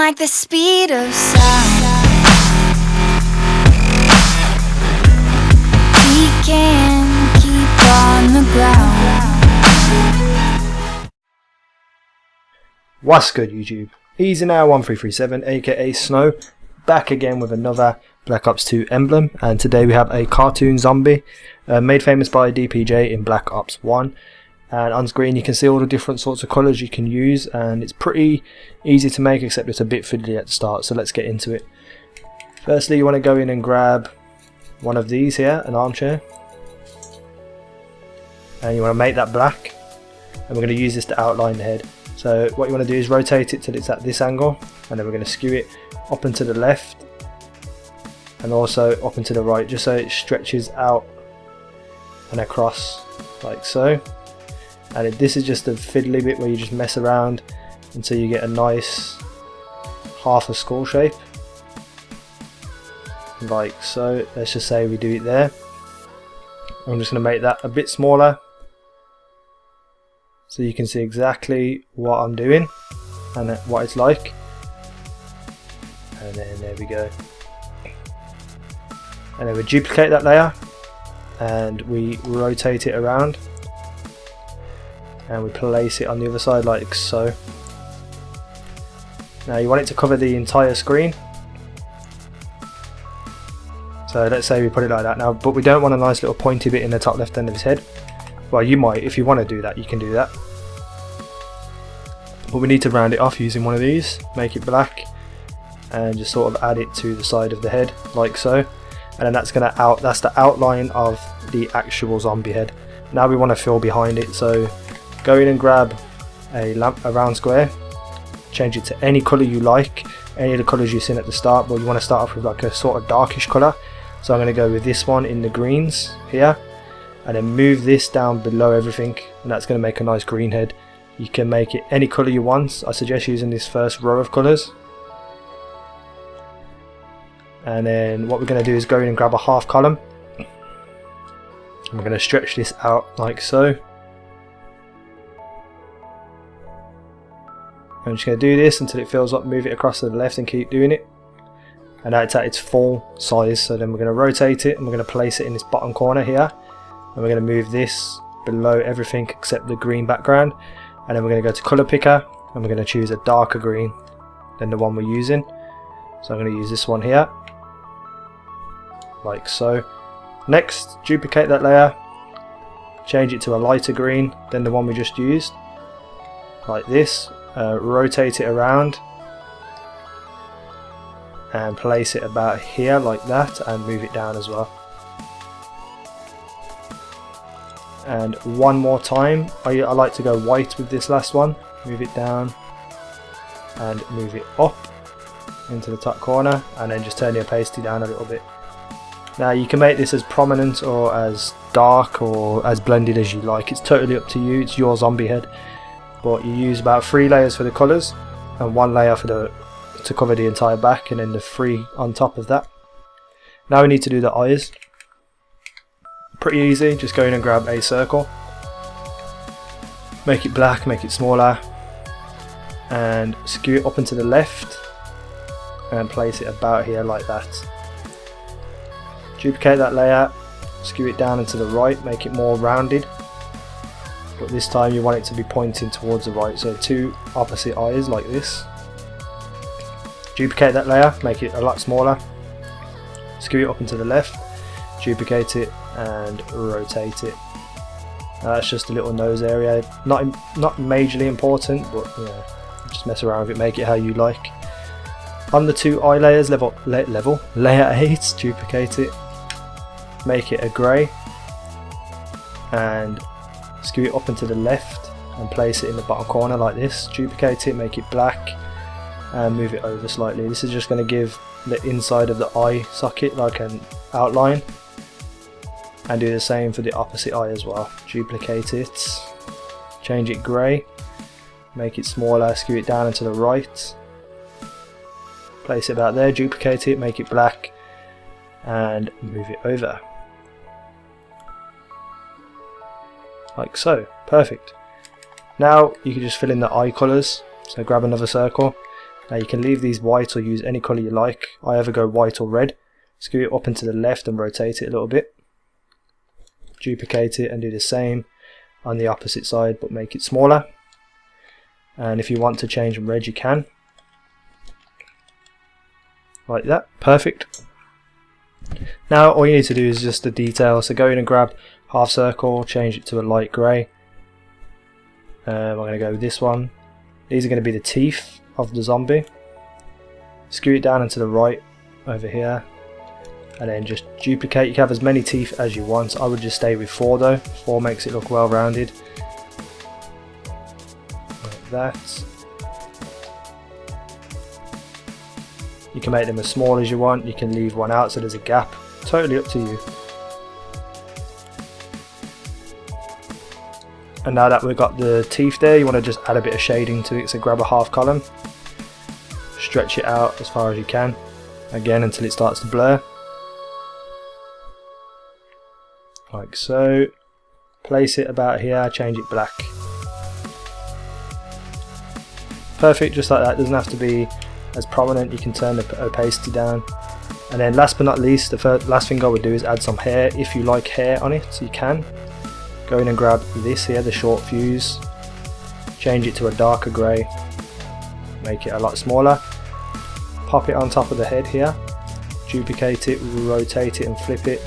like the speed of sound. We can keep on the ground. What's good, YouTube? Easy Now 1337 aka Snow, back again with another Black Ops 2 Emblem, and today we have a cartoon zombie made famous by DPJ in Black Ops 1. And on screen you can see all the different sorts of colours you can use, and it's pretty easy to make, except it's a bit fiddly at the start, so let's get into it. Firstly, you want to go in and grab one of these here, an armchair, and you want to make that black, and we're going to use this to outline the head. So what you want to do is rotate it till it's at this angle, and then we're going to skew it up and to the left and also up and to the right, just so it stretches out and across like so. And this is just a fiddly bit where you just mess around until you get a nice half a skull shape like so. Let's just say we do it there. I'm just going to make that a bit smaller so you can see exactly what I'm doing and what it's like. And then there we go. And then we duplicate that layer and we rotate it around and we place it on the other side like so. Now you want it to cover the entire screen, so let's say we put it like that now, but we don't want a nice little pointy bit in the top left end of his head. Well, you might, if you want to do that, you can do that, but we need to round it off using one of these, make it black and just sort of add it to the side of the head like so. And then that's the outline of the actual zombie head. Now we want to fill behind it, so go in and grab a round square, change it to any colour you like, any of the colours you've seen at the start, but you want to start off with like a sort of darkish colour. So I'm going to go with this one in the greens here, and then move this down below everything, and that's going to make a nice green head. You can make it any colour you want. I suggest using this first row of colours. And then what we're going to do is go in and grab a half column, and we're going to stretch this out like so. I'm just going to do this until it fills up, move it across to the left and keep doing it. And now it's at its full size, so then we're going to rotate it and we're going to place it in this bottom corner here. And we're going to move this below everything except the green background. And then we're going to go to colour picker and we're going to choose a darker green than the one we're using. So I'm going to use this one here, like so. Next, duplicate that layer, change it to a lighter green than the one we just used, like this. Rotate it around and place it about here like that, and move it down as well. And one more time, I like to go white with this last one, move it down and move it up into the top corner, and then just turn the opacity down a little bit. Now you can make this as prominent or as dark or as blended as you like, it's totally up to you, it's your zombie head. But you use about 3 layers for the colours and 1 layer for to cover the entire back, and then the 3 on top of that. Now we need to do the eyes. Pretty easy, just go in and grab a circle, make it black, make it smaller, and skew it up and to the left and place it about here like that. Duplicate that layer, skew it down and to the right, make it more rounded, but this time you want it to be pointing towards the right, so 2 opposite eyes like this. Duplicate that layer, make it a lot smaller, skew it up and to the left, duplicate it and rotate it. That's just a little nose area, not majorly important, but you know, just mess around with it, make it how you like. On the 2 eye layers, layer 8, duplicate it, make it a grey, and skew it up and to the left and place it in the bottom corner like this. Duplicate it, make it black and move it over slightly. This is just going to give the inside of the eye socket like an outline, and do the same for the opposite eye as well. Duplicate it, change it grey, make it smaller, skew it down and to the right, place it about there, duplicate it, make it black and move it over like so. Perfect. Now you can just fill in the eye colours, so grab another circle, Now you can leave these white or use any colour you like. I either go white or red. Scoot it up and to the left and rotate it a little bit. Duplicate it and do the same on the opposite side, but make it smaller. And if you want to change from red, you can. Like that. Perfect. Now all you need to do is just the detail. So go in and grab half circle, change it to a light grey. I'm going to go with this one. These are going to be the teeth of the zombie. Scoot it down and to the right over here. And then just duplicate. You can have as many teeth as you want. I would just stay with 4 though. 4 makes it look well rounded. Like that. You can make them as small as you want. You can leave one out so there's a gap. Totally up to you. And now that we've got the teeth there, you want to just add a bit of shading to it. So grab a half column. Stretch it out as far as you can. Again until it starts to blur. Like so. Place it about here, change it black. Perfect, just like that. Doesn't have to be as prominent. You can turn the opacity down. And then last but not least, the last thing I would do is add some hair. If you like hair on it, you can. Go in and grab this here, the short fuse. Change it to a darker grey. Make it a lot smaller. Pop it on top of the head here. Duplicate it, rotate it and flip it.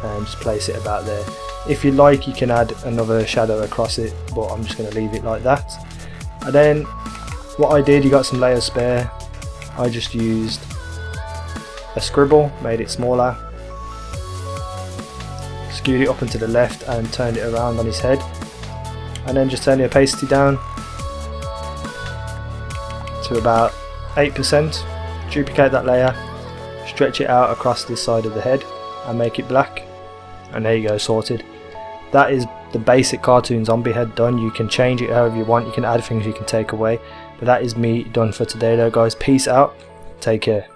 And just place it about there. If you like, you can add another shadow across it, but I'm just going to leave it like that. And then what I did, you got some layers spare. I just used a scribble, made it smaller. Skewed it up and to the left and turned it around on his head. And then just turn the opacity down to about 8%. Duplicate that layer, stretch it out across this side of the head and make it black. And there you go, sorted. That is the basic cartoon zombie head done. You can change it however you want, you can add things you can take away. But that is me done for today though guys. Peace out, take care.